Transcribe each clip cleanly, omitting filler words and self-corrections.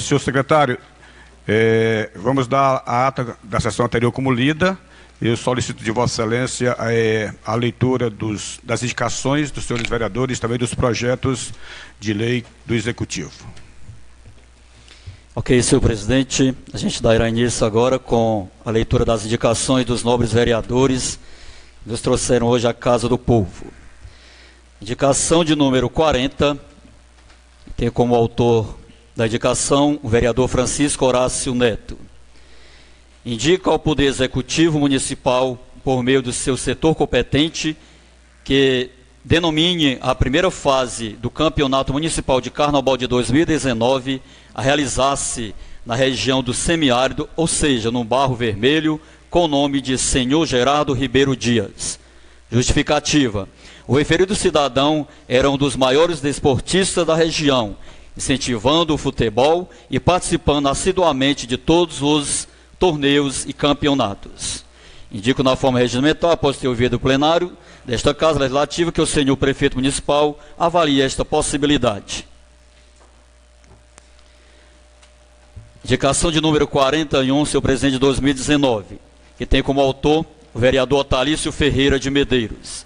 Senhor secretário, vamos dar a ata da sessão anterior como lida. Eu solicito de Vossa Excelência a leitura das indicações dos senhores vereadores e também dos projetos de lei do Executivo. Ok, senhor presidente, a gente dará início agora com a leitura das indicações dos nobres vereadores que nos trouxeram hoje à Casa do Povo. Indicação de número 40, tem como autor da indicação o vereador Francisco Horácio Neto. Indica ao Poder Executivo Municipal, por meio do seu setor competente, que denomine a primeira fase do Campeonato Municipal de Carnaval de 2019 a realizar-se na região do semiárido, ou seja, no Barro Vermelho, com o nome de Senhor Gerardo Ribeiro Dias. Justificativa. O referido cidadão era um dos maiores desportistas da região, incentivando o futebol e participando assiduamente de todos os torneios e campeonatos. Indico na forma regimental, após ter ouvido o plenário desta Casa Legislativa, que o senhor prefeito municipal avalie esta possibilidade. Indicação de número 41, senhor presidente, de 2019, que tem como autor o vereador Otalício Ferreira de Medeiros.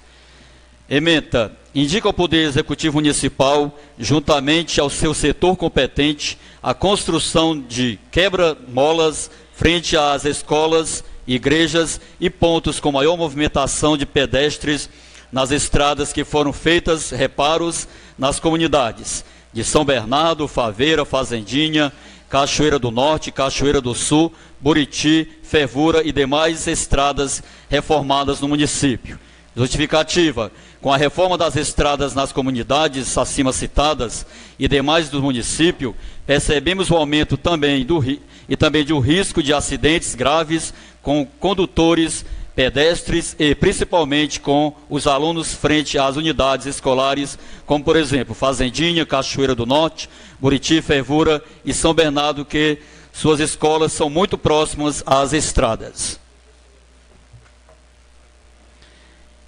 Ementa, indica ao Poder Executivo Municipal, juntamente ao seu setor competente, a construção de quebra-molas frente às escolas, igrejas e pontos com maior movimentação de pedestres nas estradas que foram feitas reparos nas comunidades de São Bernardo, Faveira, Fazendinha, Cachoeira do Norte, Cachoeira do Sul, Buriti, Fervura e demais estradas reformadas no município. Justificativa. Com a reforma das estradas nas comunidades acima citadas e demais do município, percebemos o aumento também de um risco de acidentes graves com condutores, pedestres e principalmente com os alunos frente às unidades escolares, como por exemplo, Fazendinha, Cachoeira do Norte, Buriti, Fervura e São Bernardo, que suas escolas são muito próximas às estradas.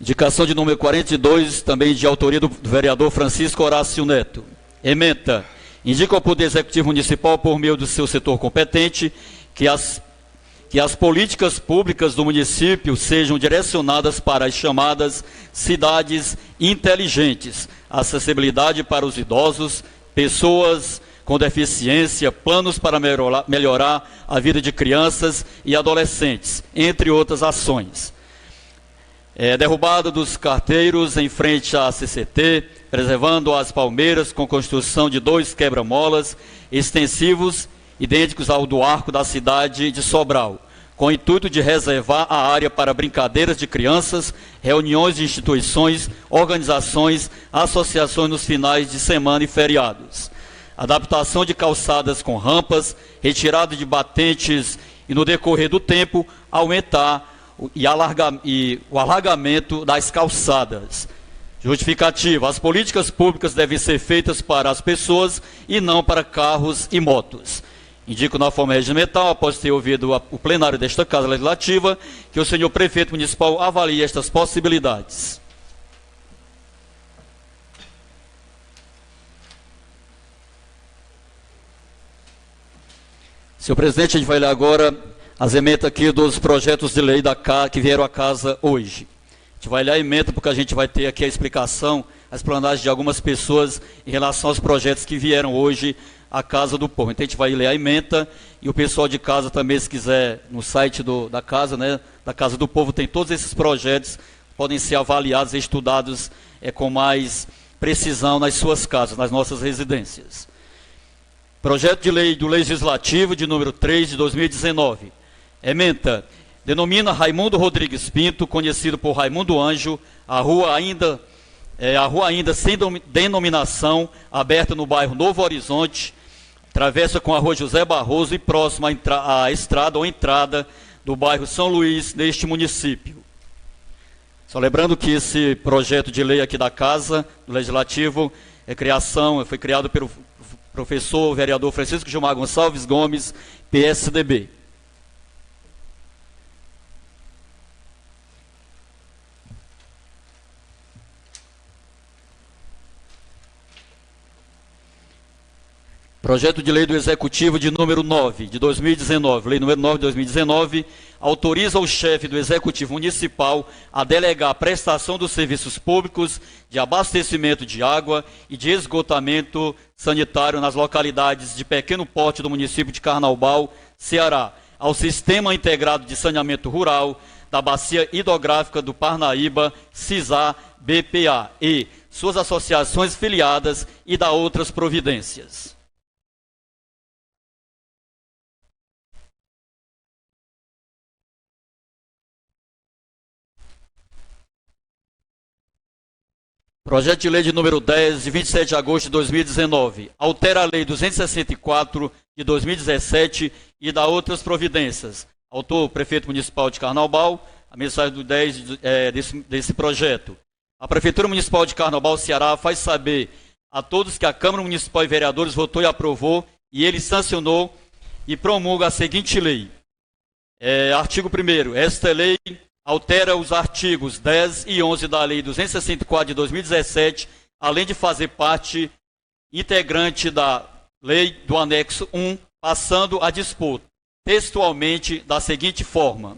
Indicação de número 42, também de autoria do vereador Francisco Horácio Neto. Ementa, indica ao Poder Executivo Municipal, por meio do seu setor competente, que as políticas públicas do município sejam direcionadas para as chamadas cidades inteligentes, acessibilidade para os idosos, pessoas com deficiência, planos para melhorar a vida de crianças e adolescentes, entre outras ações. Derrubada dos carteiros em frente à CCT, preservando as palmeiras com construção de 2 quebra-molas extensivos, idênticos ao do arco da cidade de Sobral, com o intuito de reservar a área para brincadeiras de crianças, reuniões de instituições, organizações, associações nos finais de semana e feriados. Adaptação de calçadas com rampas, retirada de batentes e, no decorrer do tempo, aumentar o alargamento das calçadas. Justificativa. As políticas públicas devem ser feitas para as pessoas e não para carros e motos. Indico na forma regimental, após ter ouvido o plenário desta Casa Legislativa, que o senhor prefeito municipal avalie estas possibilidades. Senhor presidente, a gente vai ler agora as emendas aqui dos projetos de lei que vieram à casa hoje. A gente vai ler a emenda porque a gente vai ter aqui a explicação, a explanagem de algumas pessoas em relação aos projetos que vieram hoje à Casa do Povo. Então a gente vai ler a emenda e o pessoal de casa também, se quiser, no site da casa, né, da Casa do Povo, tem todos esses projetos, podem ser avaliados e estudados com mais precisão nas suas casas, nas nossas residências. Projeto de lei do Legislativo de número 3 de 2019. Ementa, denomina Raimundo Rodrigues Pinto, conhecido por Raimundo Anjo, a rua ainda sem denominação, aberta no bairro Novo Horizonte, travessa com a rua José Barroso e próxima à estrada ou entrada do bairro São Luís, neste município. Só lembrando que esse projeto de lei aqui da Casa, do Legislativo, foi criado pelo professor vereador Francisco Gilmar Gonçalves Gomes, PSDB. Projeto de lei do Executivo de número 9, de 2019, lei número 9 de 2019, autoriza o chefe do Executivo Municipal a delegar a prestação dos serviços públicos de abastecimento de água e de esgotamento sanitário nas localidades de pequeno porte do município de Carnaubal, Ceará, ao Sistema Integrado de Saneamento Rural da Bacia Hidrográfica do Parnaíba, CISA-BPA, e suas associações filiadas e da outras providências. Projeto de lei de número 10, de 27 de agosto de 2019, altera a lei 264 de 2017 e dá outras providências. Autor, prefeito municipal de Carnaubal, a mensagem do 10 desse projeto. A Prefeitura Municipal de Carnaubal, Ceará, faz saber a todos que a Câmara Municipal de Vereadores votou e aprovou, e ele sancionou e promulga a seguinte lei. Artigo 1º. Esta lei altera os artigos 10 e 11 da Lei 264 de 2017, além de fazer parte integrante da Lei do Anexo 1, passando a dispor textualmente da seguinte forma.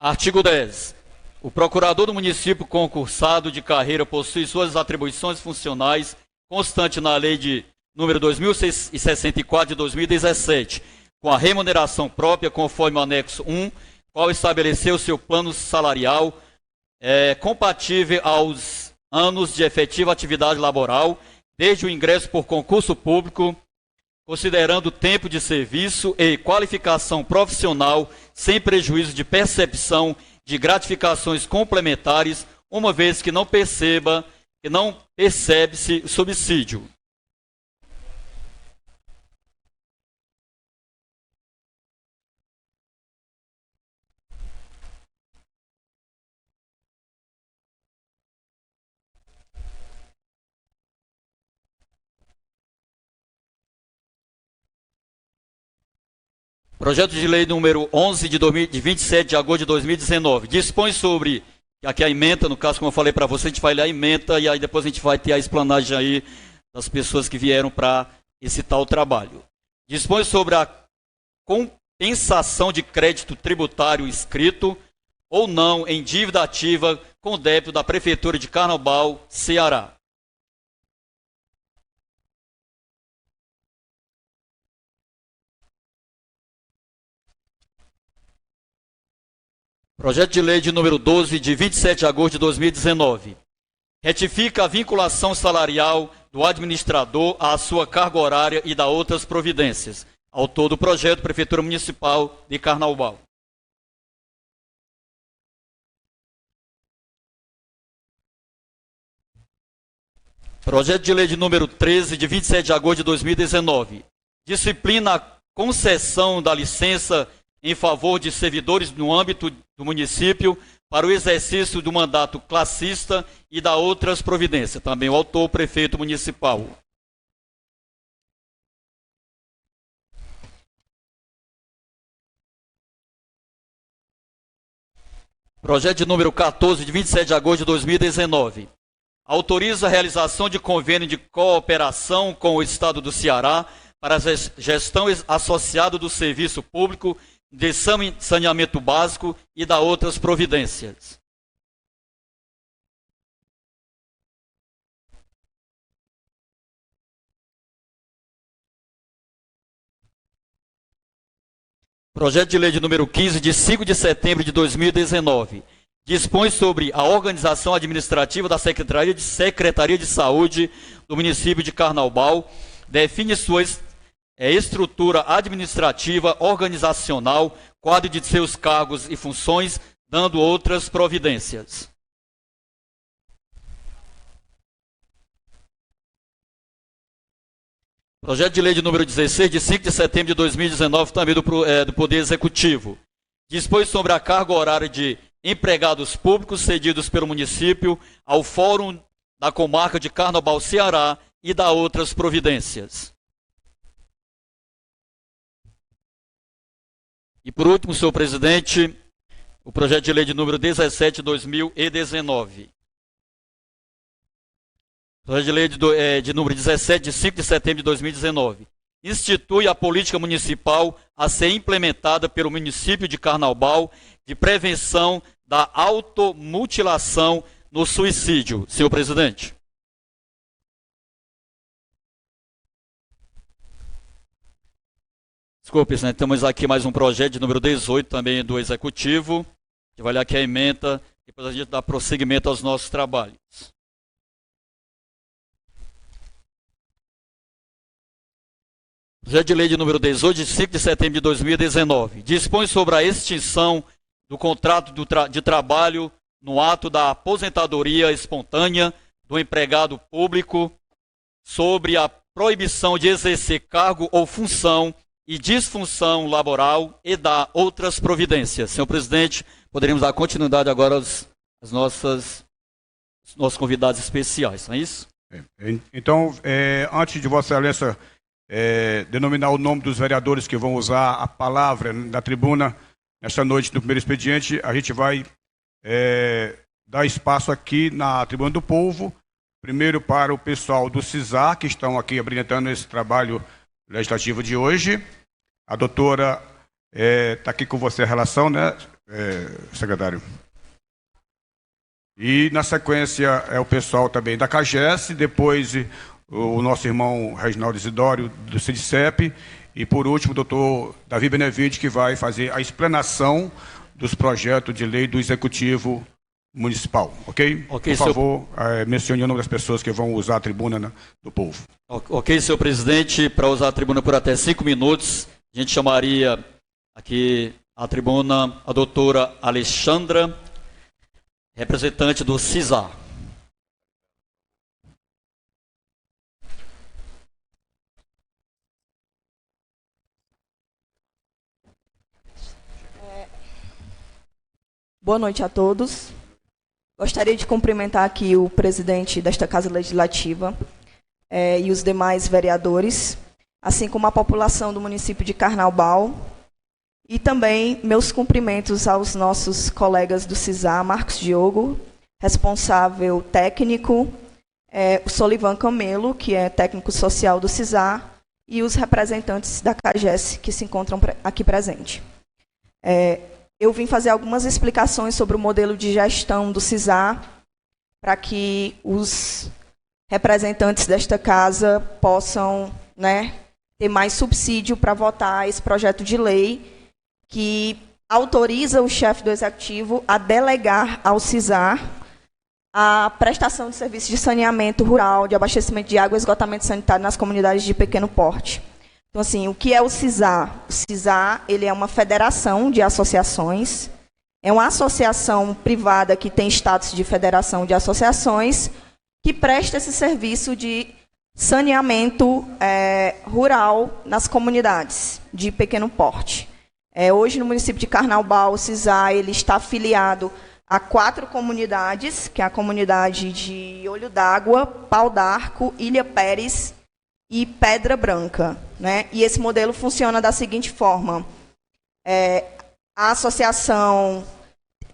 Artigo 10. O procurador do município concursado de carreira possui suas atribuições funcionais constantes na Lei de número 2064 de 2017, com a remuneração própria, conforme o anexo 1, qual estabeleceu seu plano salarial compatível aos anos de efetiva atividade laboral, desde o ingresso por concurso público, considerando tempo de serviço e qualificação profissional, sem prejuízo de percepção de gratificações complementares, uma vez que não percebe-se subsídio. Projeto de lei número 11 de 27 de agosto de 2019. Dispõe sobre, aqui a ementa, no caso, como eu falei para você, a gente vai ler a ementa e aí depois a gente vai ter a explanagem aí das pessoas que vieram para esse tal trabalho. Dispõe sobre a compensação de crédito tributário inscrito ou não em dívida ativa com débito da Prefeitura de Carnaubal, Ceará. Projeto de lei de número 12, de 27 de agosto de 2019. Retifica a vinculação salarial do administrador à sua carga horária e da outras providências. Autor do projeto, Prefeitura Municipal de Carnaubal. Projeto de lei de número 13, de 27 de agosto de 2019. Disciplina a concessão da licença em favor de servidores no âmbito do município para o exercício do mandato classista e da outras providências. Também o autor, prefeito municipal. Projeto de número 14, de 27 de agosto de 2019. Autoriza a realização de convênio de cooperação com o Estado do Ceará para a gestão associada do serviço público de saneamento básico e da outras providências. Projeto de lei de número 15, de 5 de setembro de 2019. Dispõe sobre a organização administrativa da Secretaria de Saúde do município de Carnaubal, define sua estrutura administrativa, organizacional, quadro de seus cargos e funções, dando outras providências. Projeto de lei de número 16, de 5 de setembro de 2019, também do Poder Executivo. Dispõe sobre a carga horária de empregados públicos cedidos pelo município ao Fórum da Comarca de Carnaubal, Ceará, e dá outras providências. E por último, senhor presidente, o projeto de lei de número 17 de 2019. Projeto de lei de número 17, de 5 de setembro de 2019. Institui a política municipal a ser implementada pelo município de Carnaubal de prevenção da automutilação no suicídio. Senhor presidente. Desculpe, né? Temos aqui mais um projeto de número 18, também do Executivo. A gente vai olhar aqui a emenda, depois a gente dá prosseguimento aos nossos trabalhos. Projeto de lei de número 18, de 5 de setembro de 2019. Dispõe sobre a extinção do contrato de trabalho no ato da aposentadoria espontânea do empregado público, sobre a proibição de exercer cargo ou função e disfunção laboral e da outras providências. Senhor presidente, poderíamos dar continuidade agora aos nossos convidados especiais, não é isso? Então, antes de Vossa Excelência denominar o nome dos vereadores que vão usar a palavra na tribuna nesta noite do primeiro expediente, a gente vai dar espaço aqui na Tribuna do Povo, primeiro para o pessoal do CISAR, que estão aqui abrilhantando esse trabalho legislativo de hoje. A doutora está aqui com você a relação, né, secretário? E, na sequência, é o pessoal também da CAGES, depois o nosso irmão Reginaldo Isidório, do CIDCEP, e, por último, o doutor Davi Benevides, que vai fazer a explanação dos projetos de lei do Executivo Municipal, ok? Ok, por favor, mencione o nome das pessoas que vão usar a tribuna do povo. Ok, senhor presidente, para usar a tribuna por até 5 minutos, a gente chamaria aqui a tribuna a doutora Alexandra, representante do CISAR. Boa noite a todos. Gostaria de cumprimentar aqui o presidente desta Casa Legislativa e os demais vereadores, assim como a população do município de Carnaubal, e também meus cumprimentos aos nossos colegas do CISAR, Marcos Diogo, responsável técnico, o Solivan Camelo, que é técnico social do CISAR, e os representantes da CAGES que se encontram aqui presentes. Eu vim fazer algumas explicações sobre o modelo de gestão do CISAR, para que os representantes desta casa possam, né, ter mais subsídio para votar esse projeto de lei que autoriza o chefe do Executivo a delegar ao CISAR a prestação de serviços de saneamento rural, de abastecimento de água e esgotamento sanitário nas comunidades de pequeno porte. Então, assim, o que é o CISAR? O CISAR, ele é uma federação de associações, é uma associação privada que tem status de federação de associações, que presta esse serviço de saneamento rural nas comunidades de pequeno porte. Hoje, no município de Carnaubal, o CISAR ele está afiliado a 4 comunidades, que é a comunidade de Olho d'Água, Pau d'Arco, Ilha Pérez e Pedra Branca, né? E esse modelo funciona da seguinte forma. A associação,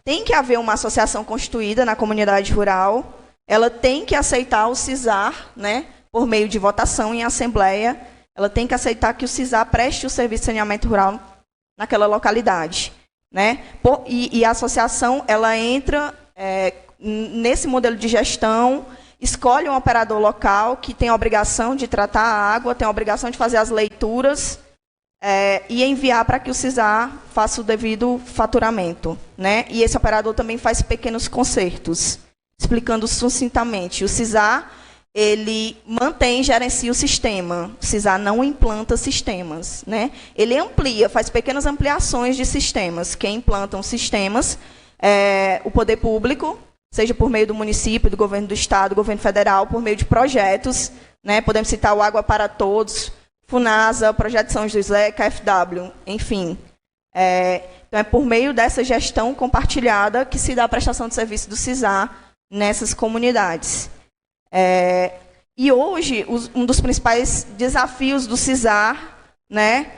tem que haver uma associação constituída na comunidade rural, ela tem que aceitar o CISAR, né, por meio de votação em assembleia, ela tem que aceitar que o CISAR preste o serviço de saneamento rural naquela localidade, né? E a associação, ela entra nesse modelo de gestão, escolhe um operador local que tem a obrigação de tratar a água, tem a obrigação de fazer as leituras e enviar para que o CISAR faça o devido faturamento, né? E esse operador também faz pequenos consertos. Explicando sucintamente, o CISAR, ele mantém e gerencia o sistema. O CISAR não implanta sistemas, né? Ele amplia, faz pequenas ampliações de sistemas. Quem implantam sistemas é o poder público, seja por meio do município, do governo do estado, do governo federal, por meio de projetos, né? Podemos citar o Água para Todos, FUNASA, Projeto São José, KfW, enfim. Então, é por meio dessa gestão compartilhada que se dá a prestação de serviço do CISAR nessas comunidades. E hoje, um dos principais desafios do CISAR, né,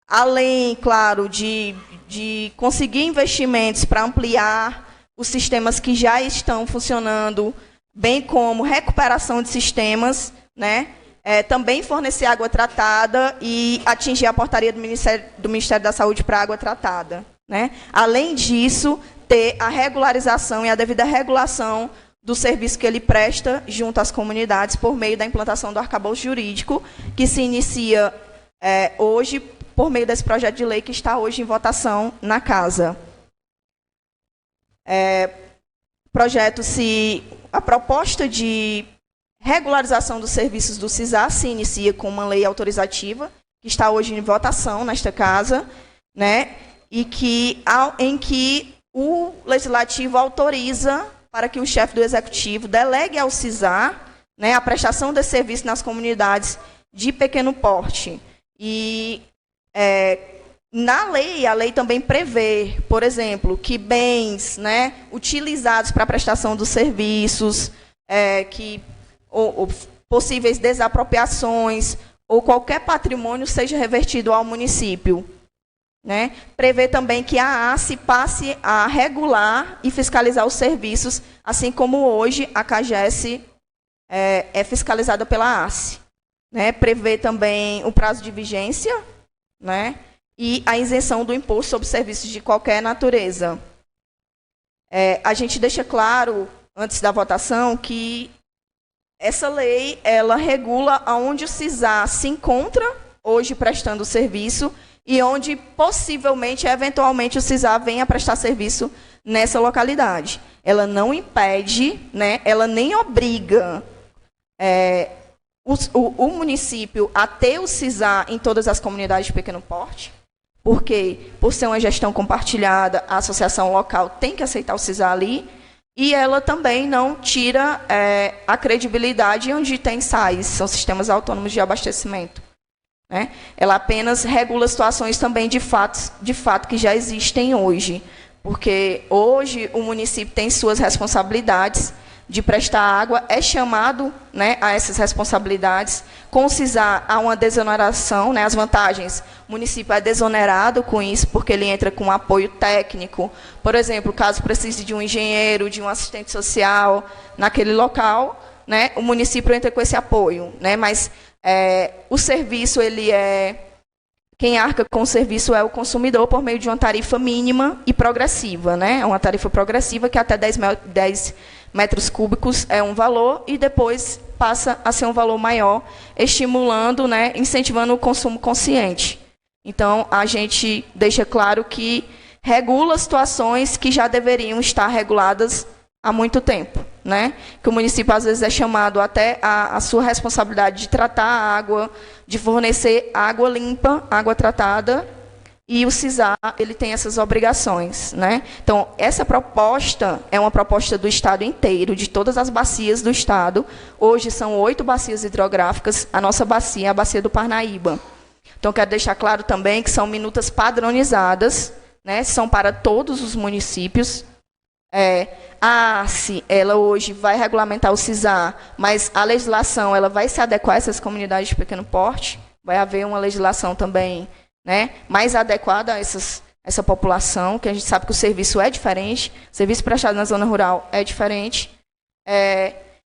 além, claro, de conseguir investimentos para ampliar os sistemas que já estão funcionando, bem como recuperação de sistemas, né? Também fornecer água tratada e atingir a portaria do Ministério da Saúde para água tratada, né? Além disso, ter a regularização e a devida regulação do serviço que ele presta junto às comunidades por meio da implantação do arcabouço jurídico, que se inicia hoje por meio desse projeto de lei que está hoje em votação na Casa. A proposta de regularização dos serviços do CISAR se inicia com uma lei autorizativa, que está hoje em votação nesta Casa, né, em que o Legislativo autoriza para que o chefe do Executivo delegue ao CISAR, né, a prestação de serviço nas comunidades de pequeno porte. E na lei, a lei também prevê, por exemplo, que bens, né, utilizados para a prestação dos serviços, ou possíveis desapropriações, ou qualquer patrimônio seja revertido ao município, né? Prevê também que a ACE passe a regular e fiscalizar os serviços, assim como hoje a CAGES é fiscalizada pela ACE, né? Prevê também o prazo de vigência, né? E a isenção do imposto sobre serviços de qualquer natureza. A gente deixa claro, antes da votação, que essa lei ela regula aonde o CISAR se encontra hoje prestando serviço e onde possivelmente, eventualmente, o CISAR venha prestar serviço nessa localidade. Ela não impede, né, ela nem obriga o município a ter o CISAR em todas as comunidades de pequeno porte, porque, por ser uma gestão compartilhada, a associação local tem que aceitar o CISAR ali, e ela também não tira a credibilidade onde tem SAIs, são sistemas autônomos de abastecimento, né? Ela apenas regula situações também de fato que já existem hoje, porque hoje o município tem suas responsabilidades de prestar água, é chamado, né, a essas responsabilidades. Com o CISAR há uma desoneração, né, as vantagens, o município é desonerado com isso, porque ele entra com apoio técnico. Por exemplo, caso precise de um engenheiro, de um assistente social naquele local, né, o município entra com esse apoio, né, mas o serviço, quem arca com o serviço é o consumidor por meio de uma tarifa mínima e progressiva, né? É uma tarifa progressiva que até 10 metros cúbicos é um valor e depois passa a ser um valor maior, estimulando, né, incentivando o consumo consciente. Então, a gente deixa claro que regula situações que já deveriam estar reguladas há muito tempo, né? Que o município, às vezes, é chamado até a sua responsabilidade de tratar a água, de fornecer água limpa, água tratada, e o CISAR ele tem essas obrigações, né? Então, essa proposta é uma proposta do Estado inteiro, de todas as bacias do Estado. Hoje são 8 bacias hidrográficas, a nossa bacia é a bacia do Parnaíba. Então, quero deixar claro também que são minutas padronizadas, né? São para todos os municípios. A ACE, ela hoje vai regulamentar o CISAR, mas a legislação ela vai se adequar a essas comunidades de pequeno porte. Vai haver uma legislação também, né, mais adequada a essa população, que a gente sabe que o serviço é diferente, o serviço prestado na zona rural é diferente.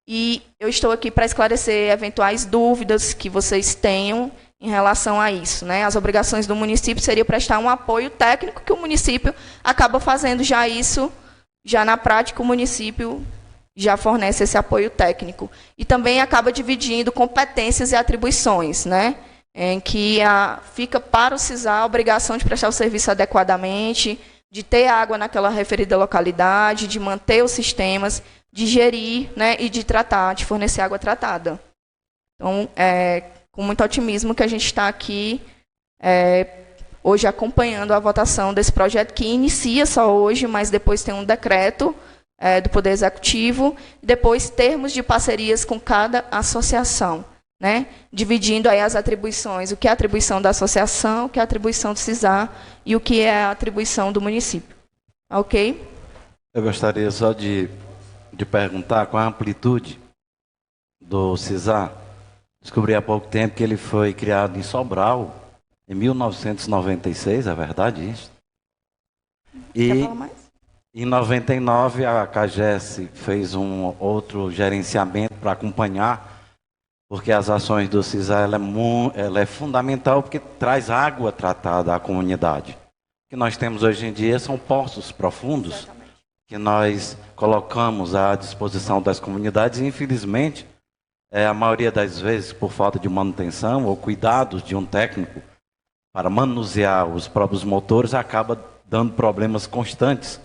E eu estou aqui para esclarecer eventuais dúvidas que vocês tenham em relação a isso, né? As obrigações do município seria prestar um apoio técnico, que o município acaba fazendo já isso. Já na prática, o município já fornece esse apoio técnico. E também acaba dividindo competências e atribuições, né? Em que fica para o CISAR a obrigação de prestar o serviço adequadamente, de ter água naquela referida localidade, de manter os sistemas, de gerir, né, e de tratar, de fornecer água tratada. Então, com muito otimismo que a gente está aqui hoje acompanhando a votação desse projeto, que inicia só hoje, mas depois tem um decreto do Poder Executivo, e depois termos de parcerias com cada associação, né? Dividindo aí as atribuições, o que é a atribuição da associação, o que é a atribuição do CISAR e o que é a atribuição do município. Ok? Eu gostaria só de perguntar qual a amplitude do CISAR. Descobri há pouco tempo que ele foi criado em Sobral, em 1996, é verdade isso? Quer falar mais? Em 99, a CAGES fez um outro gerenciamento para acompanhar, porque as ações do CISA ela é fundamental porque traz água tratada à comunidade. O que nós temos hoje em dia são poços profundos. Exatamente. Que nós colocamos à disposição das comunidades e, infelizmente, a maioria das vezes, por falta de manutenção ou cuidados de um técnico para manusear os próprios motores, acaba dando problemas constantes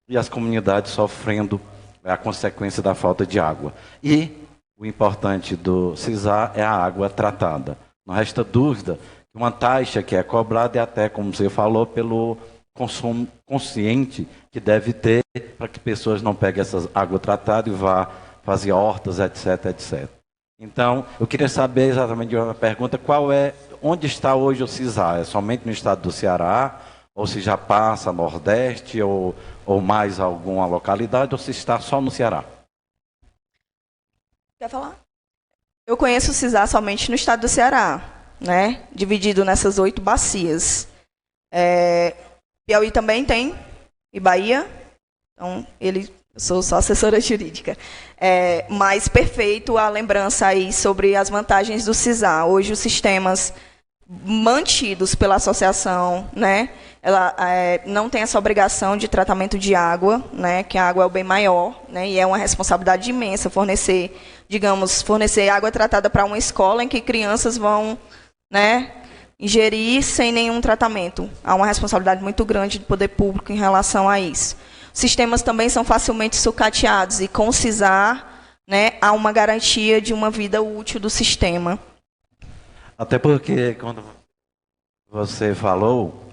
e as comunidades sofrendo a consequência da falta de água. E o importante do CISA é a água tratada. Não resta dúvida que uma taxa que é cobrada é até, como você falou, pelo consumo consciente que deve ter para que pessoas não peguem essa água tratada e vá fazer hortas, etc, etc. Então, eu queria saber exatamente uma pergunta, onde está hoje o CISA? É somente no estado do Ceará? Ou se já passa Nordeste ou mais alguma localidade, ou se está só no Ceará? Quer falar? Eu conheço o CISA somente no estado do Ceará, né? Dividido nessas 8 bacias. Piauí também tem, e Bahia. Então, eu sou só assessora jurídica. Mas perfeito a lembrança aí sobre as vantagens do CISA. Hoje, os sistemas mantidos pela associação, né, ela não tem essa obrigação de tratamento de água, né, que a água é o bem maior, né, e é uma responsabilidade imensa fornecer água tratada para uma escola em que crianças vão, né, ingerir sem nenhum tratamento. Há uma responsabilidade muito grande do poder público em relação a isso. Os sistemas também são facilmente sucateados e com o CISA, né, há uma garantia de uma vida útil do sistema. Até porque, quando você falou,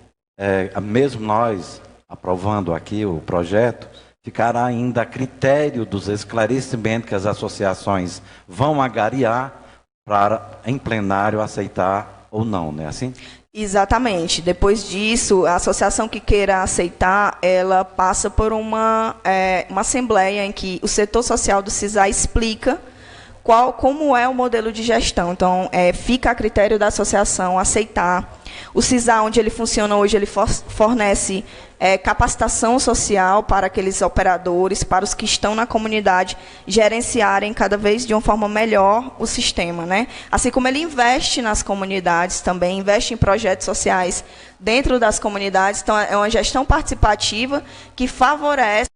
mesmo nós aprovando aqui o projeto, ficará ainda a critério dos esclarecimentos que as associações vão agariar para, em plenário, aceitar ou não, não é assim? Exatamente. Depois disso, a associação que queira aceitar, ela passa por uma assembleia em que o setor social do CISA explica como é o modelo de gestão. Então, fica a critério da associação aceitar. O CISA, onde ele funciona hoje, ele fornece capacitação social para aqueles operadores, para os que estão na comunidade, gerenciarem cada vez de uma forma melhor o sistema, né? Assim como ele investe nas comunidades também, investe em projetos sociais dentro das comunidades. Então, é uma gestão participativa que favorece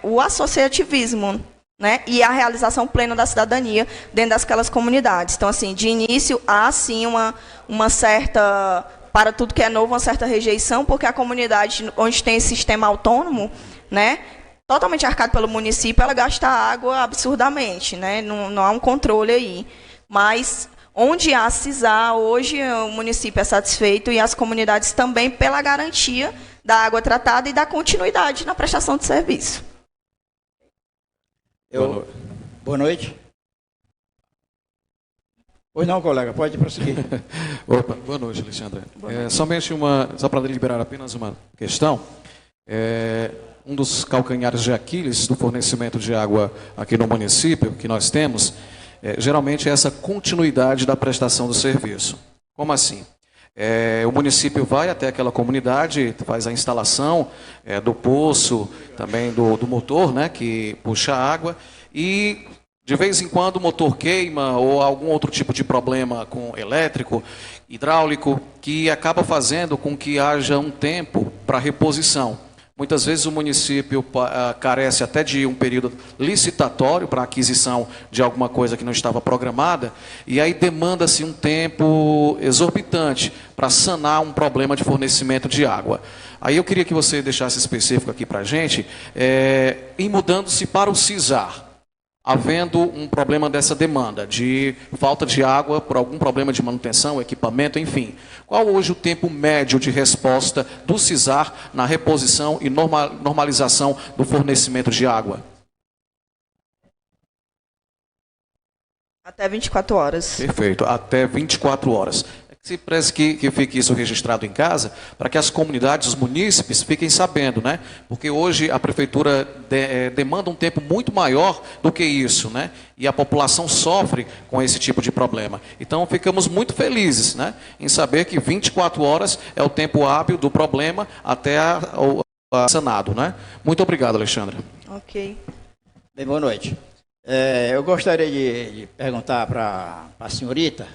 o associativismo, né, e a realização plena da cidadania dentro daquelas comunidades. Então, assim, de início, há, sim, uma certa, para tudo que é novo, uma certa rejeição, porque a comunidade onde tem esse sistema autônomo, né, totalmente arcado pelo município, ela gasta água absurdamente, né, não há um controle aí. Mas, onde há CISA, hoje o município é satisfeito e as comunidades também pela garantia da água tratada e da continuidade na prestação de serviço. Boa noite. Pois não, colega, pode prosseguir. Opa, boa noite, Alexandre. Somente só para deliberar apenas uma questão. Um dos calcanhares de Aquiles do fornecimento de água aqui no município, que nós temos, geralmente é essa continuidade da prestação do serviço. Como assim? O município vai até aquela comunidade, faz a instalação do poço, também do motor, né, que puxa água, e de vez em quando o motor queima ou algum outro tipo de problema com elétrico, hidráulico, que acaba fazendo com que haja um tempo para reposição. Muitas vezes o município carece até de um período licitatório para aquisição de alguma coisa que não estava programada, e aí demanda-se um tempo exorbitante para sanar um problema de fornecimento de água. Aí eu queria que você deixasse específico aqui para a gente, em mudando-se para o CISA, havendo um problema dessa demanda, de falta de água por algum problema de manutenção, equipamento, enfim. Qual hoje o tempo médio de resposta do CISAR na reposição e normalização do fornecimento de água? Até 24 horas. Perfeito, até 24 horas. Se parece que fique isso registrado em casa, para que as comunidades, os munícipes, fiquem sabendo, né? Porque hoje a prefeitura demanda um tempo muito maior do que isso, né? E a população sofre com esse tipo de problema. Então, ficamos muito felizes, né, em saber que 24 horas é o tempo hábil do problema até Senado, né? Muito obrigado, Alexandre. Ok. Bem, boa noite. Eu gostaria de perguntar para a senhorita,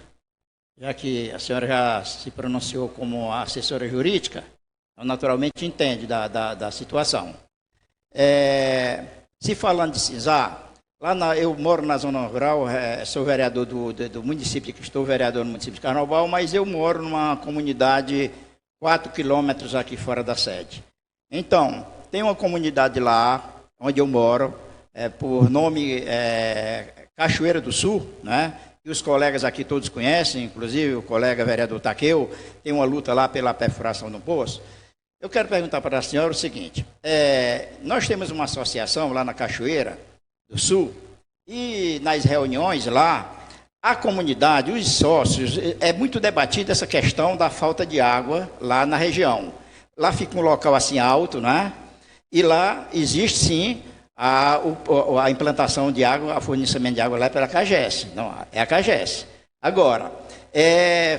já que a senhora já se pronunciou como assessora jurídica, então naturalmente entende da situação. Se falando de CISA, eu moro na zona rural, sou vereador do município, estou vereador no município de Carnaubal, mas eu moro numa comunidade 4 quilômetros aqui fora da sede. Então, tem uma comunidade lá, onde eu moro, por nome Cachoeira do Sul, né? E os colegas aqui todos conhecem, inclusive o colega vereador Taqueu, tem uma luta lá pela perfuração do poço. Eu quero perguntar para a senhora o seguinte, nós temos uma associação lá na Cachoeira do Sul, e nas reuniões lá, a comunidade, os sócios, é muito debatida essa questão da falta de água lá na região. Lá fica um local assim alto, né? E lá existe sim a implantação de água, o fornecimento de água lá é pela CAGES. Não, é a CAGES. Agora,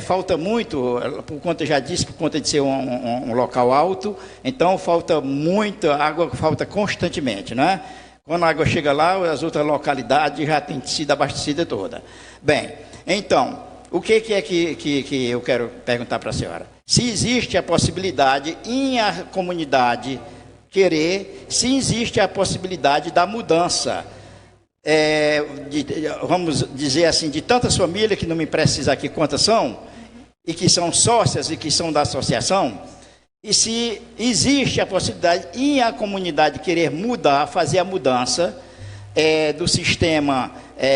falta muito, por conta, já disse, por conta de ser um local alto, então falta muita água, falta constantemente, né? Quando a água chega lá, as outras localidades já têm sido abastecidas toda. Bem, então, o que é que eu quero perguntar para a senhora? Se existe a possibilidade, em a comunidade querer, se existe a possibilidade da mudança, vamos dizer assim, de tantas famílias, que não me precisa aqui quantas são, e que são sócias e que são da associação, e se existe a possibilidade, em a comunidade querer mudar, fazer a mudança do sistema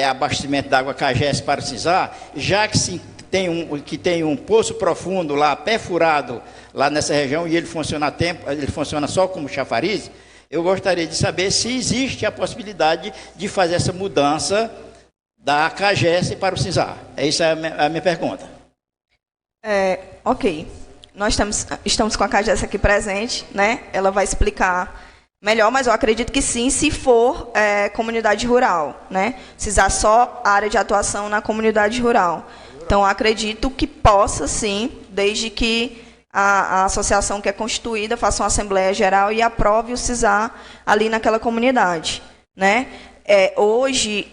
abastecimento da água CAGES para o CISA, já que tem um poço profundo lá, perfurado, lá nessa região, e ele funciona só como chafariz, eu gostaria de saber se existe a possibilidade de fazer essa mudança da CAGES para o CISA. Essa é a minha pergunta. Ok. Nós estamos com a CAGES aqui presente, né? Ela vai explicar melhor, mas eu acredito que sim, se for comunidade rural, né? CISA só área de atuação na comunidade rural. Então, acredito que possa, sim, desde que a associação que é constituída faça uma assembleia geral e aprove o CISA ali naquela comunidade, né? Hoje,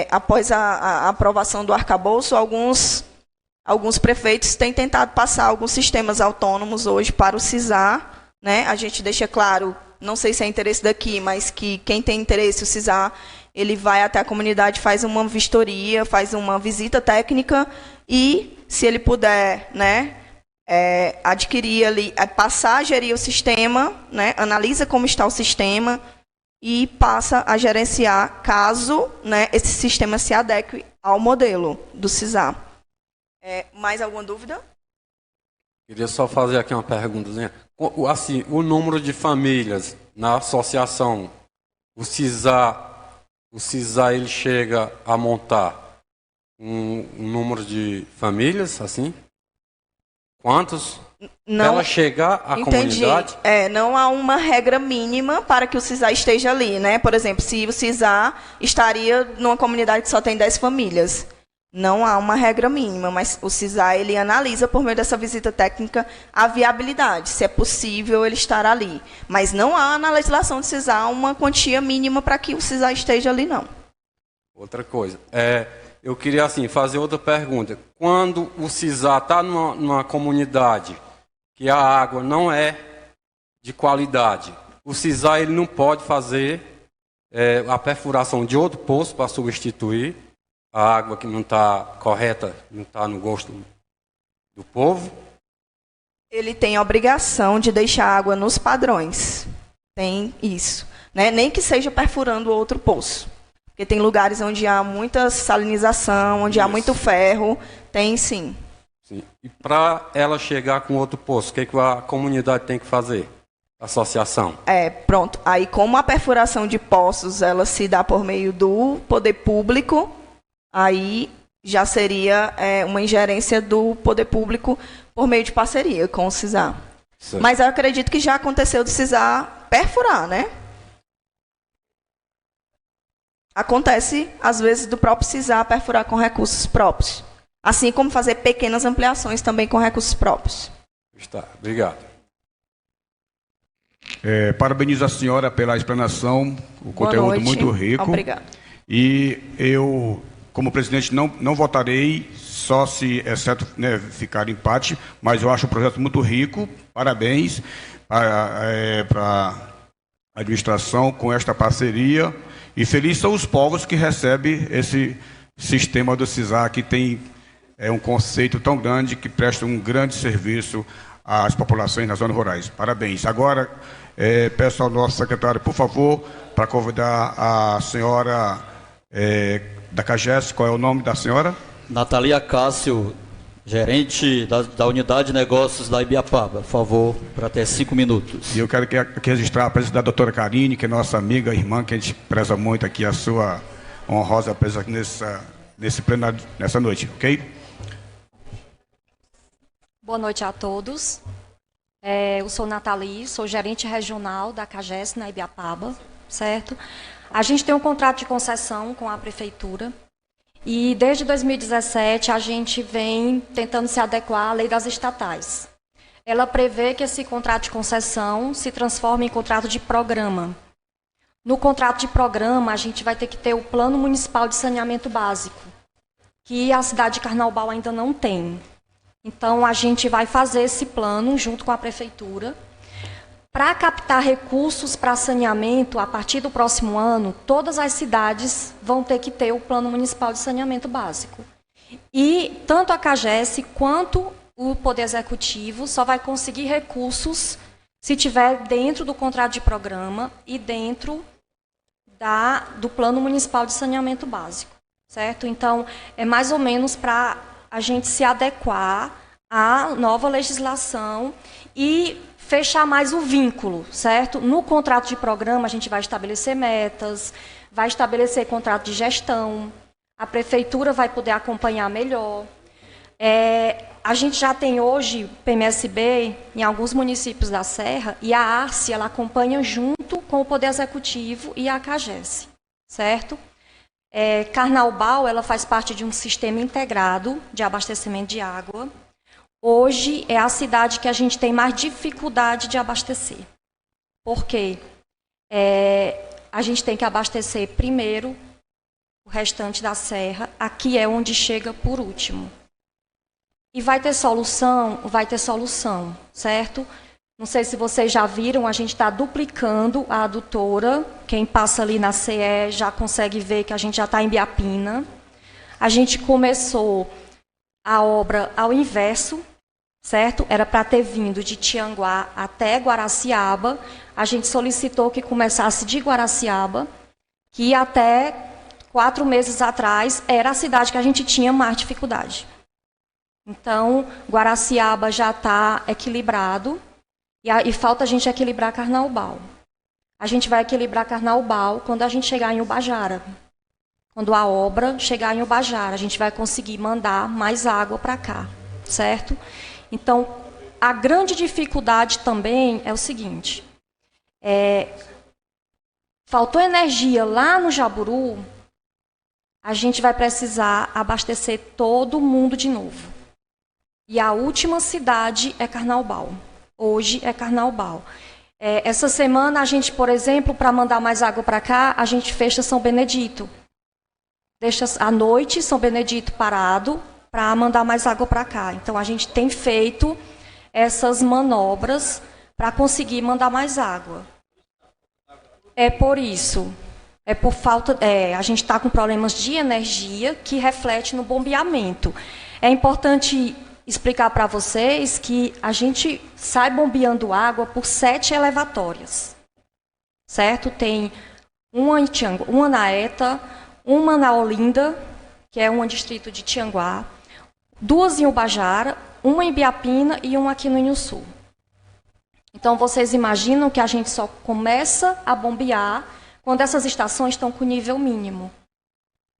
após a aprovação do arcabouço, alguns prefeitos têm tentado passar alguns sistemas autônomos hoje para o CISA, né? A gente deixa claro, não sei se é interesse daqui, mas que quem tem interesse, o CISA, ele vai até a comunidade, faz uma vistoria, faz uma visita técnica e, se ele puder, né, adquirir ali, passar a gerir o sistema, né, analisa como está o sistema e passa a gerenciar caso, né, esse sistema se adeque ao modelo do CISA. Mais alguma dúvida? Queria só fazer aqui uma perguntazinha. Assim, o número de famílias na associação, o CISA ele chega a montar um número de famílias, assim? Quantos? Não, ela chegar à comunidade? Não há uma regra mínima para que o CISA esteja ali, né? Por exemplo, se o CISA estaria numa comunidade que só tem 10 famílias. Não há uma regra mínima, mas o CISA ele analisa, por meio dessa visita técnica, a viabilidade, se é possível ele estar ali. Mas não há na legislação do CISA uma quantia mínima para que o CISA esteja ali, não. Outra coisa, eu queria assim, fazer outra pergunta. Quando o CISA está numa comunidade que a água não é de qualidade, o CISA ele não pode fazer a perfuração de outro poço para substituir a água que não está correta, não está no gosto do povo? Ele tem a obrigação de deixar a água nos padrões. Tem isso, né? Nem que seja perfurando outro poço. Porque tem lugares onde há muita salinização, onde há muito ferro. Tem sim. Sim. E para ela chegar com outro poço, o que a comunidade tem que fazer? A associação? Pronto. Aí, como a perfuração de poços ela se dá por meio do poder público, aí já seria uma ingerência do poder público por meio de parceria com o CISA. Certo. Mas eu acredito que já aconteceu do CISA perfurar, né? Acontece, às vezes, do próprio CISA perfurar com recursos próprios. Assim como fazer pequenas ampliações também com recursos próprios. Está, obrigado. Parabenizo a senhora pela explanação, o conteúdo muito rico. Obrigada. E eu, como presidente, não votarei, só se, exceto ficar empate, mas eu acho o projeto muito rico. Parabéns para a administração com esta parceria. E feliz são os povos que recebem esse sistema do CISAR, que tem um conceito tão grande, que presta um grande serviço às populações nas zonas rurais. Parabéns. Agora, peço ao nosso secretário, por favor, para convidar a senhora da CAGES. Qual é o nome da senhora? Natalia Cássio, gerente da Unidade de Negócios da Ibiapaba. Por favor, para até 5 minutos. E eu quero aqui registrar a presença da doutora Karine, que é nossa amiga, irmã, que a gente preza muito aqui, a sua honrosa presença aqui nesse plenário, nessa noite, ok? Boa noite a todos. Eu sou Nathalie, sou gerente regional da CAGES na Ibiapaba, certo? A gente tem um contrato de concessão com a prefeitura e desde 2017 a gente vem tentando se adequar à lei das estatais. Ela prevê que esse contrato de concessão se transforme em contrato de programa. No contrato de programa, a gente vai ter que ter o Plano Municipal de Saneamento Básico, que a cidade de Carnaubal ainda não tem. Então, a gente vai fazer esse plano junto com a prefeitura. Para captar recursos para saneamento, a partir do próximo ano, todas as cidades vão ter que ter o Plano Municipal de Saneamento Básico. E tanto a CAGES quanto o Poder Executivo só vai conseguir recursos se tiver dentro do contrato de programa e dentro do Plano Municipal de Saneamento Básico, certo? Então, é mais ou menos para a gente se adequar à nova legislação e fechar mais o vínculo, certo? No contrato de programa, a gente vai estabelecer metas, vai estabelecer contrato de gestão, a prefeitura vai poder acompanhar melhor. A gente já tem hoje PMSB em alguns municípios da Serra e a ARCE, ela acompanha junto com o Poder Executivo e a CAGES, certo? Carnaubal, ela faz parte de um sistema integrado de abastecimento de água. Hoje é a cidade que a gente tem mais dificuldade de abastecer. Por quê? A gente tem que abastecer primeiro o restante da serra, aqui é onde chega por último. E vai ter solução, certo? Não sei se vocês já viram, a gente está duplicando a adutora. Quem passa ali na CE já consegue ver que a gente já está em Biapina. A gente começou a obra ao inverso, certo? Era para ter vindo de Tianguá até Guaraciaba. A gente solicitou que começasse de Guaraciaba, que até 4 meses atrás era a cidade que a gente tinha mais dificuldade. Então, Guaraciaba já está equilibrado. E falta a gente equilibrar Carnaubal. A gente vai equilibrar Carnaubal quando a gente chegar em Ubajara. Quando a obra chegar em Ubajara, a gente vai conseguir mandar mais água para cá, certo? Então, a grande dificuldade também é o seguinte. Faltou energia lá no Jaburu, a gente vai precisar abastecer todo mundo de novo. E a última cidade é Carnaubal. Hoje é Carnaubal. Essa semana, a gente, por exemplo, para mandar mais água para cá, a gente fecha São Benedito. Deixa à noite São Benedito parado para mandar mais água para cá. Então, a gente tem feito essas manobras para conseguir mandar mais água. Por isso. Por falta. A gente está com problemas de energia que reflete no bombeamento. É importante explicar para vocês que a gente sai bombeando água por 7 elevatórias, certo? Tem uma em Tianguá, uma na ETA, uma na Olinda, que é um distrito de Tianguá, 2 em Ubajara, uma em Biapina e uma aqui no Inhuçu. Então, vocês imaginam que a gente só começa a bombear quando essas estações estão com nível mínimo.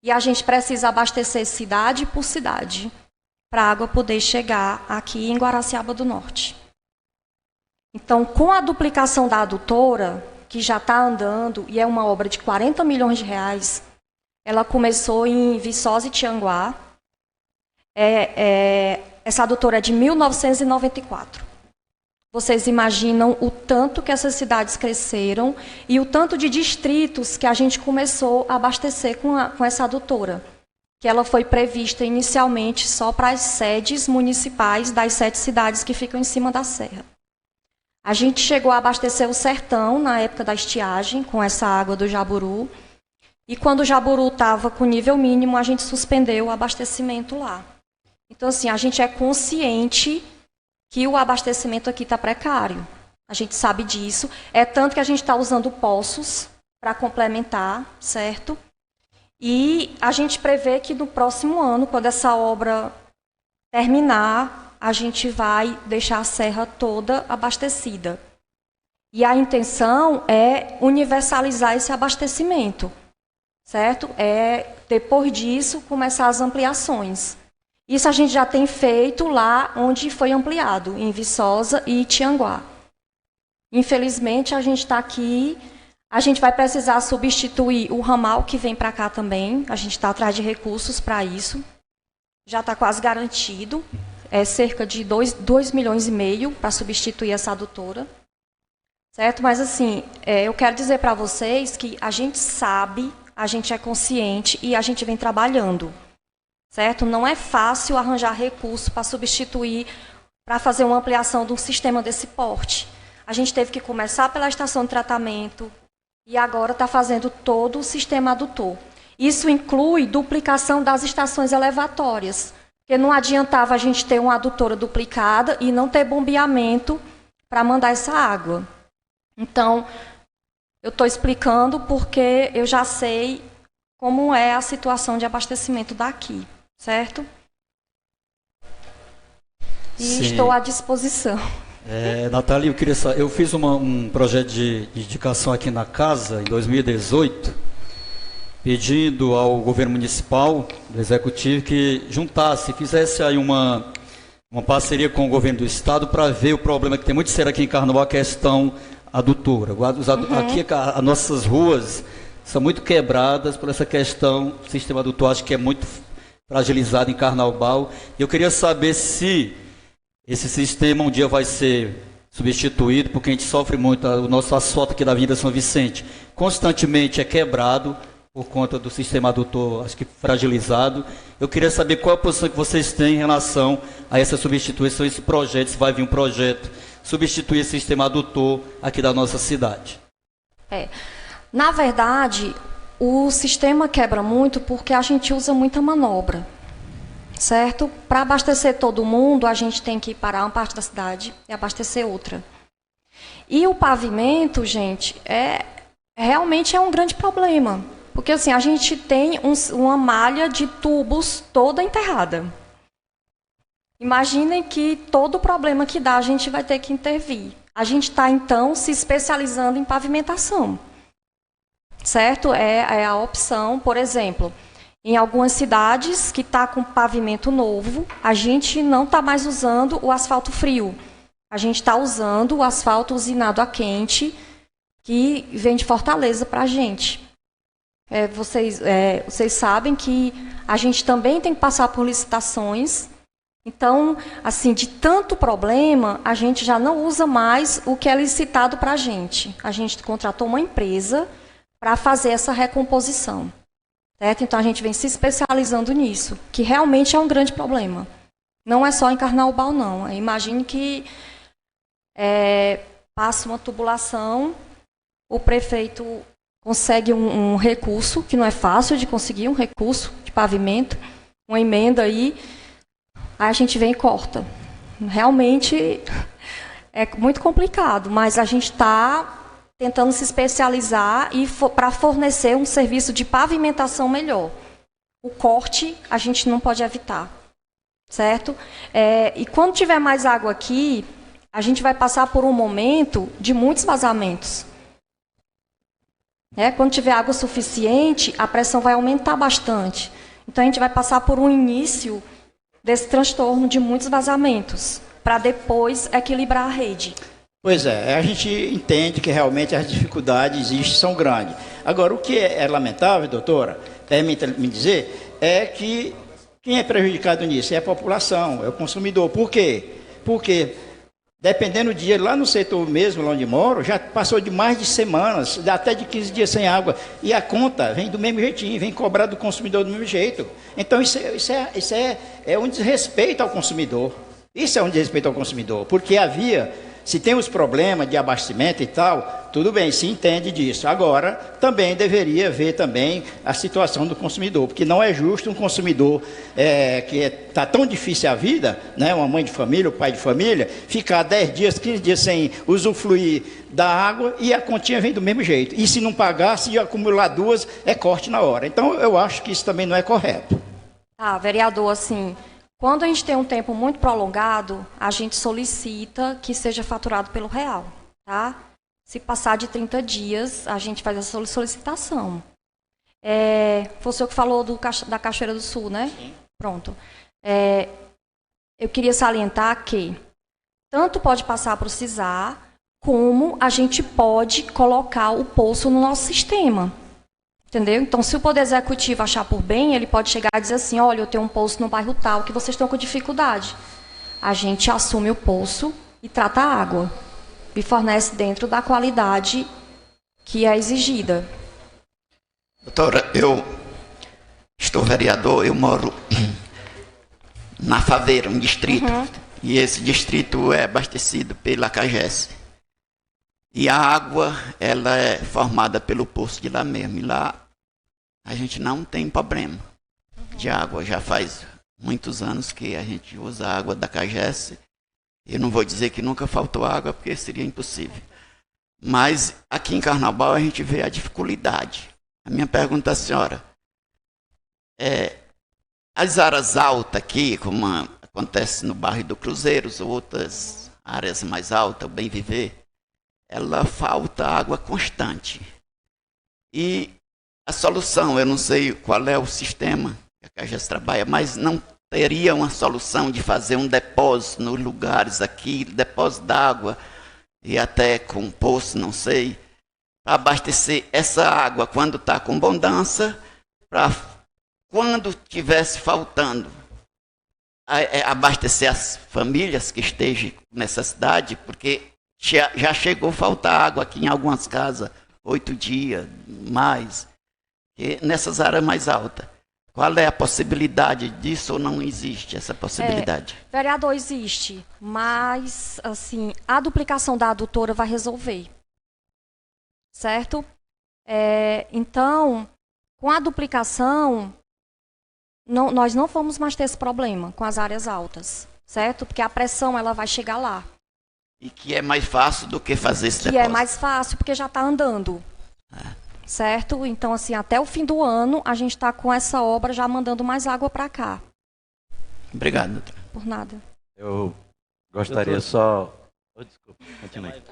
E a gente precisa abastecer cidade por cidade, para a água poder chegar aqui em Guaraciaba do Norte. Então, com a duplicação da adutora, que já está andando, e é uma obra de 40 milhões de reais, ela começou em Viçosa e Tianguá. Essa adutora é de 1994. Vocês imaginam o tanto que essas cidades cresceram e o tanto de distritos que a gente começou a abastecer com essa adutora, que ela foi prevista inicialmente só para as sedes municipais das 7 cidades que ficam em cima da serra. A gente chegou a abastecer o sertão na época da estiagem, com essa água do Jaburu, e quando o Jaburu estava com nível mínimo, a gente suspendeu o abastecimento lá. Então, assim, a gente é consciente que o abastecimento aqui está precário. A gente sabe disso. É tanto que a gente está usando poços para complementar, certo? E a gente prevê que no próximo ano, quando essa obra terminar, a gente vai deixar a serra toda abastecida. E a intenção é universalizar esse abastecimento, certo? É, depois disso, começar as ampliações. Isso a gente já tem feito lá onde foi ampliado, em Viçosa e Tianguá. Infelizmente, a gente está aqui, a gente vai precisar substituir o ramal que vem para cá também, a gente está atrás de recursos para isso, já está quase garantido, é cerca de 2,5 milhões para substituir essa adutora, certo? Mas assim, eu quero dizer para vocês que a gente sabe, a gente é consciente e a gente vem trabalhando. Certo? Não é fácil arranjar recurso para substituir, para fazer uma ampliação de um sistema desse porte. A gente teve que começar pela estação de tratamento e agora está fazendo todo o sistema adutor. Isso inclui duplicação das estações elevatórias, porque não adiantava a gente ter uma adutora duplicada e não ter bombeamento para mandar essa água. Então, eu estou explicando porque eu já sei como é a situação de abastecimento daqui. Certo? E Sim. estou à disposição. Natália, eu fiz um projeto de indicação aqui na casa, em 2018, pedindo ao governo municipal, do executivo, que juntasse, fizesse aí uma parceria com o governo do estado para ver o problema que tem muito sério aqui em Carnaval, a questão adutora. Aqui, as nossas ruas são muito quebradas por essa questão, o sistema adutor acho que é muito fragilizado em Carnaubal. Eu queria saber se esse sistema um dia vai ser substituído, porque a gente sofre muito, o nosso asfalto aqui da Avenida São Vicente constantemente é quebrado por conta do sistema adutor, acho que fragilizado. Eu queria saber qual a posição que vocês têm em relação a essa substituição, esse projeto, se vai vir um projeto substituir esse sistema adutor aqui da nossa cidade. Na verdade, o sistema quebra muito porque a gente usa muita manobra, certo? Para abastecer todo mundo, a gente tem que parar uma parte da cidade e abastecer outra. E o pavimento, gente, realmente é um grande problema. Porque assim, a gente tem uma malha de tubos toda enterrada. Imaginem que todo problema que dá, a gente vai ter que intervir. A gente está, então, se especializando em pavimentação. Certo? É a opção, por exemplo, em algumas cidades que está com pavimento novo, a gente não está mais usando o asfalto frio. A gente está usando o asfalto usinado a quente, que vem de Fortaleza para a gente. Vocês sabem que a gente também tem que passar por licitações. Então, assim, de tanto problema, a gente já não usa mais o que é licitado para a gente. A gente contratou uma empresa para fazer essa recomposição. Certo? Então, a gente vem se especializando nisso, que realmente é um grande problema. Não é só em Carnaubal, não. Imagine que passa uma tubulação, o prefeito consegue um recurso, que não é fácil de conseguir, um recurso de pavimento, uma emenda aí a gente vem e corta. Realmente é muito complicado, mas a gente está tentando se especializar e para fornecer um serviço de pavimentação melhor. O corte a gente não pode evitar, certo? E quando tiver mais água aqui, a gente vai passar por um momento de muitos vazamentos. Quando tiver água suficiente, a pressão vai aumentar bastante. Então, a gente vai passar por um início desse transtorno de muitos vazamentos, para depois equilibrar a rede. Pois é, a gente entende que realmente as dificuldades existem, são grandes. Agora, o que é lamentável, doutora, permita-me dizer, é que quem é prejudicado nisso é a população, é o consumidor. Por quê? Porque Dependendo do dia, lá no setor mesmo, lá onde moro, já passou de mais de semanas, até de 15 dias sem água. E a conta vem do mesmo jeitinho, vem cobrar do consumidor do mesmo jeito. Então, isso é um desrespeito ao consumidor. Isso é um desrespeito ao consumidor, porque se tem os problemas de abastecimento e tal, tudo bem, se entende disso. Agora, também deveria ver também a situação do consumidor, porque não é justo um consumidor que está tão difícil a vida, né, uma mãe de família, o pai de família, ficar 10 dias, 15 dias sem usufruir da água e a continha vem do mesmo jeito. E se não pagar, se acumular 2, é corte na hora. Então, eu acho que isso também não é correto. Vereador, assim, quando a gente tem um tempo muito prolongado, a gente solicita que seja faturado pelo real, tá? Se passar de 30 dias, a gente faz essa solicitação. Foi o senhor que falou da Cachoeira do Sul, né? Sim. Pronto. Eu queria salientar que tanto pode passar para o CISAR, como a gente pode colocar o poço no nosso sistema. Entendeu? Então, se o Poder Executivo achar por bem, ele pode chegar e dizer assim, olha, eu tenho um poço no bairro tal, que vocês estão com dificuldade. A gente assume o poço e trata a água. E fornece dentro da qualidade que é exigida. Doutora, eu estou vereador, eu moro na Faveira, um distrito. E esse distrito é abastecido pela CAGES. E a água, ela é formada pelo poço de lá mesmo. E lá a gente não tem problema de água. Já faz muitos anos que a gente usa a água da CAGES. Eu não vou dizer que nunca faltou água, porque seria impossível. Mas aqui em Carnaubal a gente vê a dificuldade. A minha pergunta à senhora as áreas altas aqui, como acontece no bairro do Cruzeiros, ou outras áreas mais altas, o Bem Viver, ela falta água constante. E a solução, eu não sei qual é o sistema que a CAGES trabalha, mas não teria uma solução de fazer um depósito nos lugares aqui, depósito d'água, e até com poço, não sei, para abastecer essa água quando está com abundância, para quando estivesse faltando, abastecer as famílias que estejam nessa cidade, porque já chegou a faltar água aqui em algumas casas, 8 dias, mais, nessas áreas mais altas. Qual é a possibilidade disso ou não existe essa possibilidade? Vereador, existe, mas assim, a duplicação da adutora vai resolver. Certo? Então, com a duplicação, nós não vamos mais ter esse problema com as áreas altas, certo? Porque a pressão ela vai chegar lá. E que é mais fácil do que fazer esse depósito? Que é mais fácil, porque já está andando. Certo? Então, assim, até o fim do ano, a gente está com essa obra já mandando mais água para cá. Obrigado, doutor. Por nada. Eu gostaria só... desculpa, continue.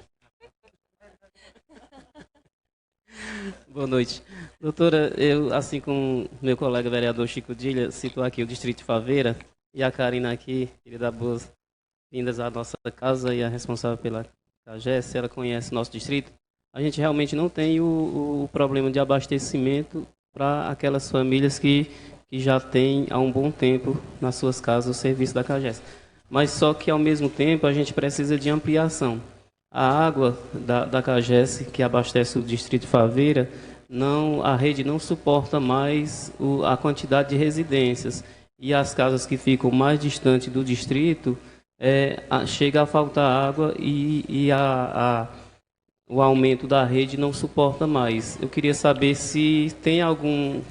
Boa noite. Doutora, eu, assim como meu colega vereador Chico Dilha, citou aqui o distrito de Faveira, e a Karina aqui, queria dar boas-vindas à nossa casa e a responsável pela CAGES, ela conhece o nosso distrito. A gente realmente não tem o problema de abastecimento para aquelas famílias que já têm há um bom tempo nas suas casas o serviço da CAGES. Mas só que, ao mesmo tempo, a gente precisa de ampliação. A água da CAGES, que abastece o distrito de Faveira, a rede não suporta mais a quantidade de residências. E as casas que ficam mais distantes do distrito, chega a faltar água e o aumento da rede não suporta mais. Eu queria saber se tem algum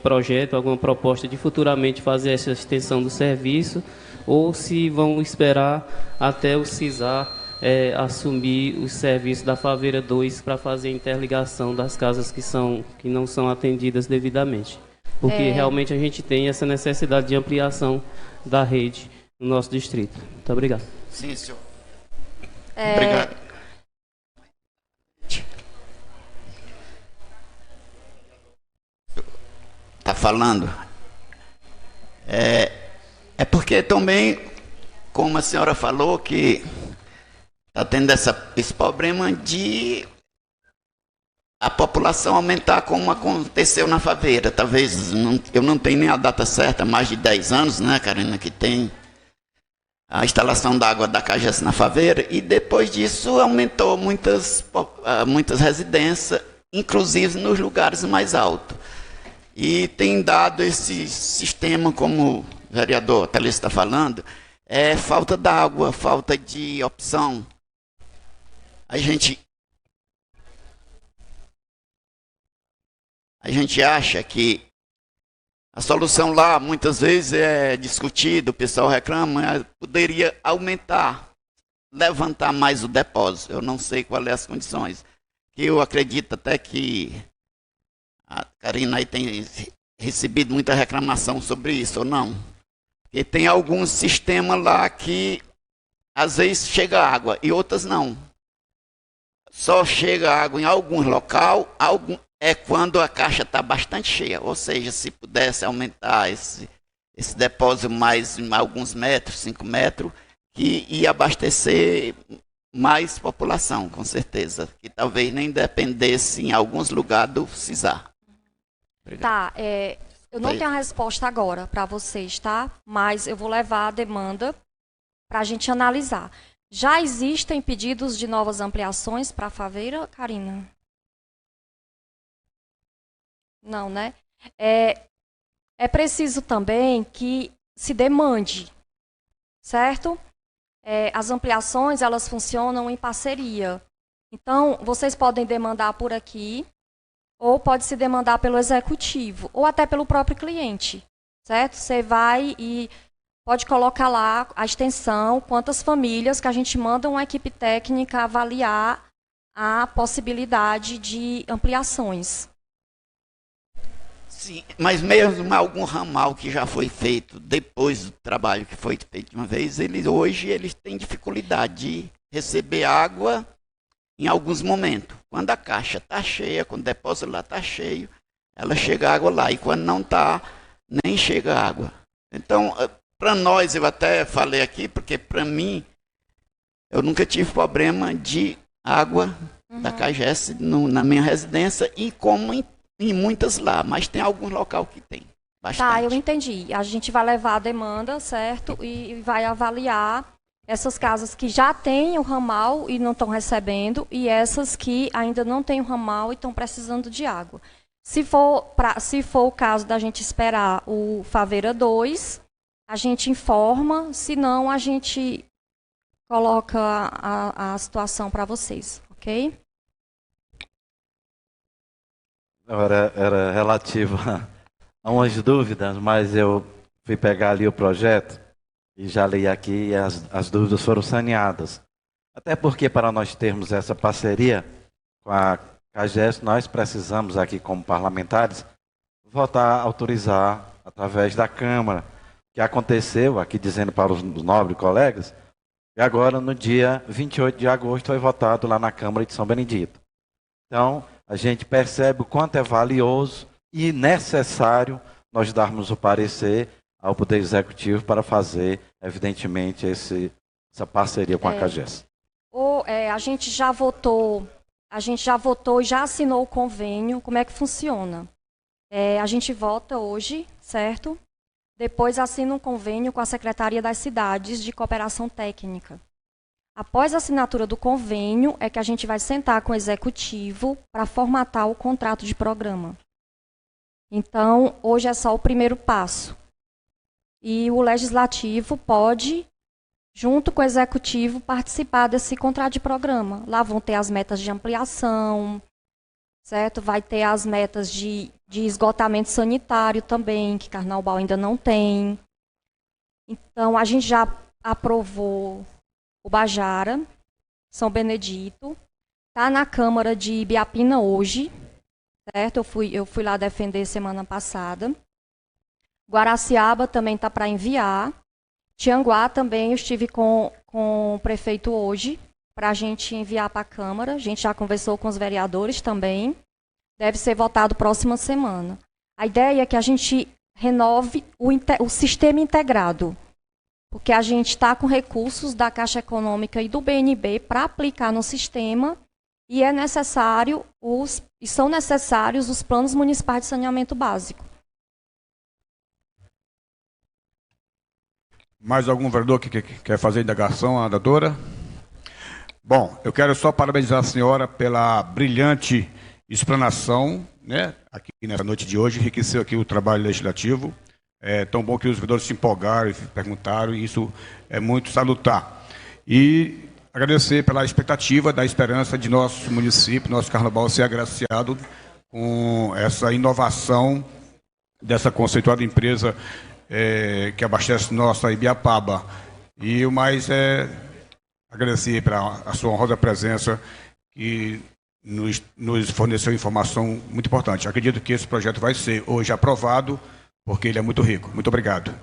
projeto, alguma proposta de futuramente fazer essa extensão do serviço, ou se vão esperar até o CISAR assumir os serviços da Faveira 2 para fazer a interligação das casas que não são atendidas devidamente. Porque realmente a gente tem essa necessidade de ampliação da rede no nosso distrito. Muito obrigado. Sim, senhor. Obrigado. Está falando? É porque também, como a senhora falou, que está tendo esse problema de a população aumentar como aconteceu na Faveira. Talvez, eu não tenho nem a data certa, mais de 10 anos, né, Karina, que tem. a instalação da água da CAGES na Faveira, e depois disso aumentou muitas residências, inclusive nos lugares mais altos. E tem dado esse sistema, como o vereador Thalys está falando, falta d'água, falta de opção. A gente acha que a solução lá, muitas vezes, é discutida, o pessoal reclama, poderia aumentar, levantar mais o depósito. Eu não sei quais são as condições. Eu acredito até que a Karina aí tem recebido muita reclamação sobre isso, ou não? Porque tem alguns sistemas lá que, às vezes, chega água e outras não. Só chega água em alguns locais, é quando a caixa está bastante cheia. Ou seja, se pudesse aumentar esse depósito mais em alguns metros, 5 metros, que ia abastecer mais população, com certeza. Que talvez nem dependesse em alguns lugares do CISAR. Tá, eu não tenho a resposta agora para vocês, tá? Mas eu vou levar a demanda para a gente analisar. Já existem pedidos de novas ampliações para a Faveira, Karina? Não, né? É preciso também que se demande, certo? As ampliações, elas funcionam em parceria. Então, vocês podem demandar por aqui, ou pode se demandar pelo executivo, ou até pelo próprio cliente, certo? Você vai e pode colocar lá a extensão, quantas famílias, que a gente manda uma equipe técnica avaliar a possibilidade de ampliações. Sim, mas mesmo algum ramal que já foi feito depois do trabalho que foi feito de uma vez, hoje eles têm dificuldade de receber água em alguns momentos. Quando a caixa está cheia, quando o depósito lá está cheio, ela chega água lá. E quando não está, nem chega água. Então, para nós, eu até falei aqui, porque para mim, eu nunca tive problema de água da CAGES na minha residência, e como em muitas lá, mas tem alguns locais que tem bastante. Tá, eu entendi. A gente vai levar a demanda, certo? E vai avaliar essas casas que já têm o ramal e não estão recebendo, e essas que ainda não têm o ramal e estão precisando de água. Se for o caso da gente esperar o Faveira 2, a gente informa, senão a gente coloca a situação para vocês, ok? Era relativo a umas dúvidas, mas eu fui pegar ali o projeto e já li aqui, e as dúvidas foram saneadas. Até porque, para nós termos essa parceria com a CAGES, nós precisamos aqui, como parlamentares, votar, autorizar, através da Câmara, que aconteceu, aqui dizendo para os nobres colegas, e agora, no dia 28 de agosto, foi votado lá na Câmara de São Benedito. Então, a gente percebe o quanto é valioso e necessário nós darmos o parecer ao Poder Executivo para fazer, evidentemente, essa parceria com a CAGES. A gente já votou e já assinou o convênio. Como é que funciona? A gente vota hoje, certo? Depois assina um convênio com a Secretaria das Cidades de Cooperação Técnica. Após a assinatura do convênio, é que a gente vai sentar com o Executivo para formatar o contrato de programa. Então, hoje é só o primeiro passo. E o Legislativo pode, junto com o Executivo, participar desse contrato de programa. Lá vão ter as metas de ampliação, certo? Vai ter as metas de esgotamento sanitário também, que Carnaubal ainda não tem. Então, a gente já aprovou Ubajara, São Benedito, está na Câmara de Ibiapina hoje, certo? Eu fui lá defender semana passada. Guaraciaba também está para enviar. Tianguá também, eu estive com o prefeito hoje, para a gente enviar para a Câmara. A gente já conversou com os vereadores também. Deve ser votado próxima semana. A ideia é que a gente renove o sistema integrado, porque a gente está com recursos da Caixa Econômica e do BNB para aplicar no sistema, e são necessários os planos municipais de saneamento básico. Mais algum vereador que quer fazer indagação à doutora? Bom, eu quero só parabenizar a senhora pela brilhante explanação, né, aqui nessa noite de hoje, enriqueceu aqui o trabalho legislativo. É tão bom que os vereadores se empolgaram e perguntaram, e isso é muito salutar. E agradecer pela expectativa, da esperança de nosso município, nosso Carnaval ser agraciado com essa inovação dessa conceituada empresa que abastece nossa Ibiapaba. E o mais é agradecer pela a sua honrosa presença, que nos forneceu informação muito importante. Acredito que esse projeto vai ser hoje aprovado, porque ele é muito rico. Muito obrigado.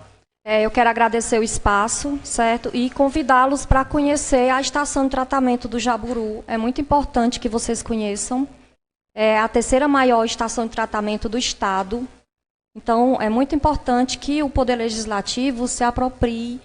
Eu quero agradecer o espaço, certo? E convidá-los para conhecer a estação de tratamento do Jaburu. É muito importante que vocês conheçam. É a terceira maior estação de tratamento do Estado. Então, é muito importante que o Poder Legislativo se aproprie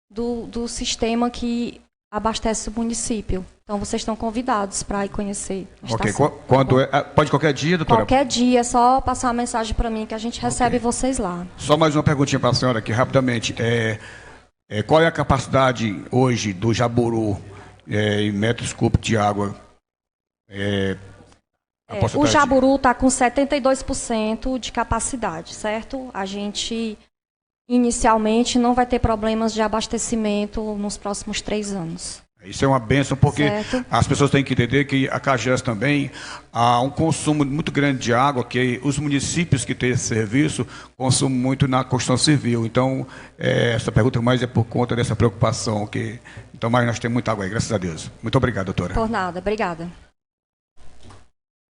do sistema que abastece o município. Então, vocês estão convidados para ir conhecer a estação. Ok, pode qualquer dia, doutora? Qualquer dia, é só passar uma mensagem para mim que a gente recebe vocês lá. Só mais uma perguntinha para a senhora aqui, rapidamente. Qual é a capacidade hoje do Jaburu em metros cúbicos de água? O Jaburu está com 72% de capacidade, certo? A gente, inicialmente, não vai ter problemas de abastecimento nos próximos 3 anos. Isso é uma bênção, porque certo. As pessoas têm que entender que a CAGES também há um consumo muito grande de água, que os municípios que têm esse serviço consumem muito na construção civil. Então, essa pergunta mais é por conta dessa preocupação. Então, mas nós temos muita água aí, graças a Deus. Muito obrigado, doutora. Por nada, obrigada.